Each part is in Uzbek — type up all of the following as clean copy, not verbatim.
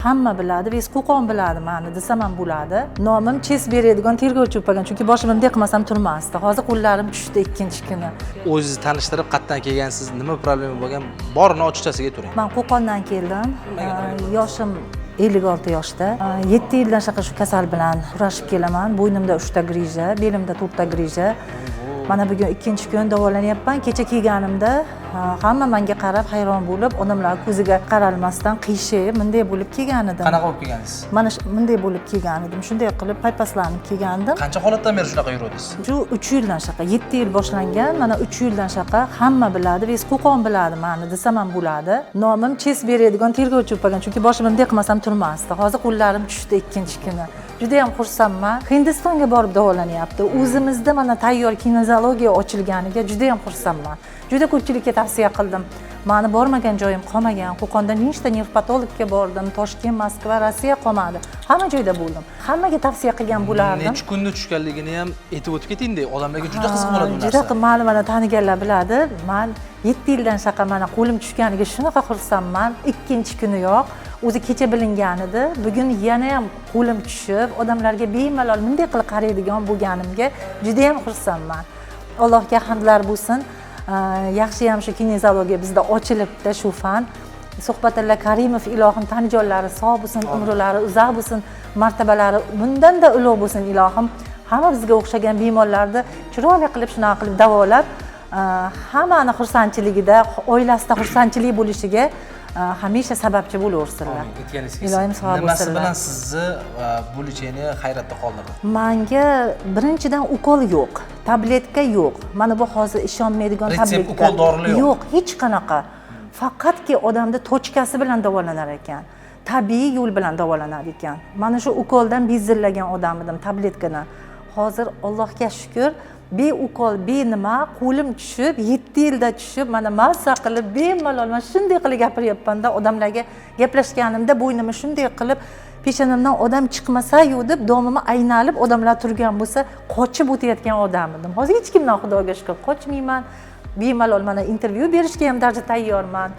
Hamma biladi, biz Qo'qon biladi meni desam ham bo'ladi. Nomim ches beradigan tergovchi bo'lgan, chunki boshimda bunday qilmasam turmasdi. Hozir qo'llarim tushdi ikkinchi kuni. O'zingizni tanishtirib, qayerdan kelgansiz, nima problema bo'lgan, borini ochiqchasiga turing. Men Qo'qondan keldim. Yoshim 56 yoshda. 7 yildan shu kasal bilan kurashib kelaman. Bo'ynimda 3 ta grija, belimda 4 ta grija. Mana bugun ikkinchi kun davolanyapman. Kecha kelganimda hamma menga qarab hayron bo'lib, odamlar ko'ziga qaralmasdan qiyshib, bunday bo'lib kelgan edim. Qanaqa bo'lib kelgansiz? Mana bunday bo'lib kelgan edim. Shunday qilib paypaslanib kelgandim. Qancha holatdan beri shunaqa yuribsiz? Shu 3 yildan shaqa, 7 yil boshlangan. Mana 3 yildan shaqa hamma biladi, biz Qo'qon biladi meni desam ham bo'ladi. Nomim ches beradigan tergovchi bo'lgan, chunki boshimda bunday qilmasam turmasdi. Hozir qo'llarim tushdi ikkinchi kuni. Juda ham xursandman. Hindistonga borib davolanyapti. O'zimizda mana tayyor kinezologiya ochilganiga juda ham xursandman. Juda ko'pchilikka tavsiya qildim. Meni bormagan joyim qolmagan. Qo'qonda nechta nevropatologga bordim. Toshkent, Moskva, Rossiya qolmadi. Hamma joyda bo'ldim. Hammaga tavsiya qilgan bo'lardim. Necha kunda tushganligini ham aytib o'tib keting-da, odamlarga juda qiziq bo'ladi bu narsa. Juda qiziq, mana taniganlar biladi. Men 7 yildan shaqa mana qo'lim tushganiga shunaqa xursandman. Ikkinchi kuniyoq o'zi kecha bilingan edi. Bugun yana ham qo'lim tushib, odamlarga bemalol bunday qilib qaraydigan bo'lganimga juda ham xursandman. Allohga hamdlar bo'lsin. Yaxshi ham shu kinezologiya bizda ochilibdi shu fan. Suhbatilla Karimov ilohim tanijonlari sog' bo'lsin, umrlari uzoq bo'lsin, martabalari bundan-da ulug' bo'lsin ilohim. Hamma bizga o'xshagan bemorlarni chiroyli qilib shunaqa qilib davolab, hammani xursandchiligida, oilasida xursandchilik bo'lishiga hamisha sababchi bo'laversinlar. Ilohim sog' bo'lsinlar. Nimasi bilan sizni bu lecheniya hayratda qoldirdi? Menga birinchidan ukol yo'q, tabletka yo'q. Mana bu hozir ishonmaydigan tabletka. Retsept ukol dorilar yo'q. Yo'q, hech qanaqa. Faqatki odamda tochkasi bilan davolanar ekan. Tabiiy yo'l bilan davolanar ekan. Mana shu ukoldan bezillagan odam edim, tabletkadan. Hozir Allohga shukr, ukol, nima, qo'lim tushib, 7 yilda tushib, mana mazza qilib, bemalol mana shunday qilib gapiryapman-da, odamlarga gaplashganimda bo'ynimni shunday qilib, peshonamdan odam chiqmasa-yu deb domimni aynalib, odamlar turgan bo'lsa, qochib o'tayotgan odam edim. Hozir hech kimdan Xudoga shukr, qochmayman. Bemalol mana intervyu berishga ham darcha tayyorman.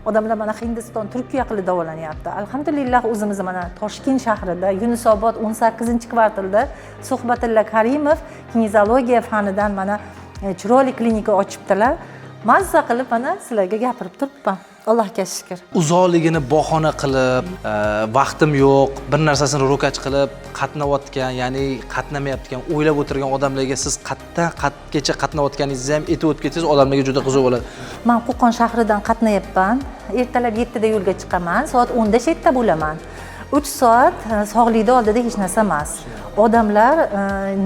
Odamlar mana Hindiston, Turkiya qilib davolanyapti. Alhamdulillah o'zimiz mana Toshkent shahrida, Yunusobod 18-kvartalda Suhbatilla Karimov kinezologiya fanidan mana chiroyli klinika ochibdilar. Mazza qilib mana sizlarga gapirib turibman. Allohga shukr. Uzoqligini bahona qilib, vaqtim yo'q, bir narsasini ro'kach qilib, qatnayotgan, ya'ni qatnamayotgan, o'ylab o'tirgan odamlarga siz qatgacha qatnayotganingizni ham aytib o'tib ketsangiz, odamlarga juda qiziq bo'ladi. Men Qo'qon shahridan qatnayapman. Ertalab 7 da yo'lga chiqaman, soat 10 da shetda bo'laman. 3 soat sog'likda oldida hech narsa emas. Odamlar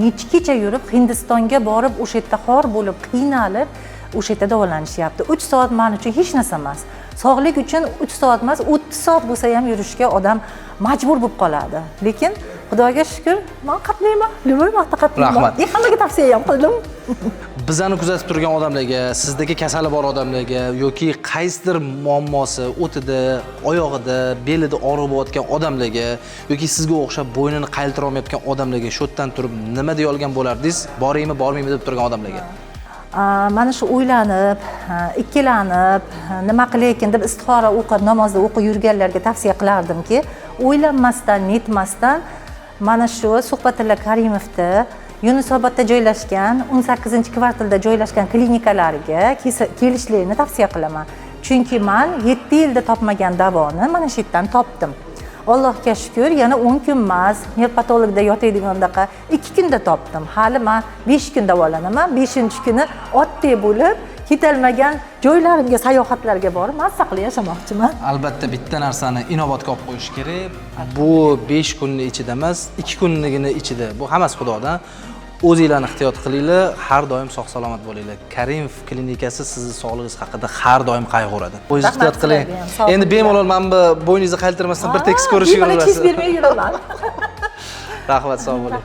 nechgacha yurib Hindistonga borib, o'sha yerda xor bo'lib, qiynalib, o'sha yerda davolanishyapti. 3 soat men uchun hech narsa emas. Sog'lik uchun 3 soat emas, 30 soat bo'lsa ham yurishga odam majbur bo'lib qoladi. Lekin Xudoga shukr, men qatnayman. Nima vaqtda qatnayman. Hammaga tavsiya ham qildim. Bizani kuzatib turgan odamlarga, sizdagi kasali bor odamlarga yoki qaysidir muammosi o'tida, oyog'ida, belida og'riq bo'layotgan odamlarga yoki sizga o'xshab bo'ynini qaytira olmayotgan odamlarga shu yerdan turib nima deya olgan bo'lardingiz? Boraymi, bormaymi deb turgan odamlarga. Mana shu o'ylanib, ikkilanib, nima qilay ekan deb istixora o'qib, namozda o'qib yurganlarga tavsiya qilardimki, o'ylanmasdan, netmasdan mana shu Suhbatilla Karimovda Yunusobodda joylashgan, 18-kvartalda joylashgan klinikalarga kelishlarini tavsiya qilaman. Chunki men 7 yilda topmagan davoni mana shu yerdan topdim. Allohga shukr, yana 10 kun emas, nevropatologda yotaydigandaqa 2 kunda topdim. Hali men 5 kun davolanaman. 5-kuni otdek bo'lib, ketilmagan joylarimga, sayohatlarga borib, mazza qilib yashamoqchiman. Albatta bitta narsani inobatga olib qo'yish kerak. Bu 5 kunning ichida emas, 2 kunligini ichida. Bu hammasi Xudodan. O'zingizlarni ehtiyot qilinglar, har doim sog' salomat bo'linglar. Karimov klinikasi sizni sog'lig'ingiz haqida har doim qayg'uradi. O'zingiz ehtiyot qiling. Endi bemalol mana bu bo'yningizni qaltirmasdan bir tekis ko'rishga urinasiz. Bemalol hech bermay yuraman. Rahmat, sog' bo'ling.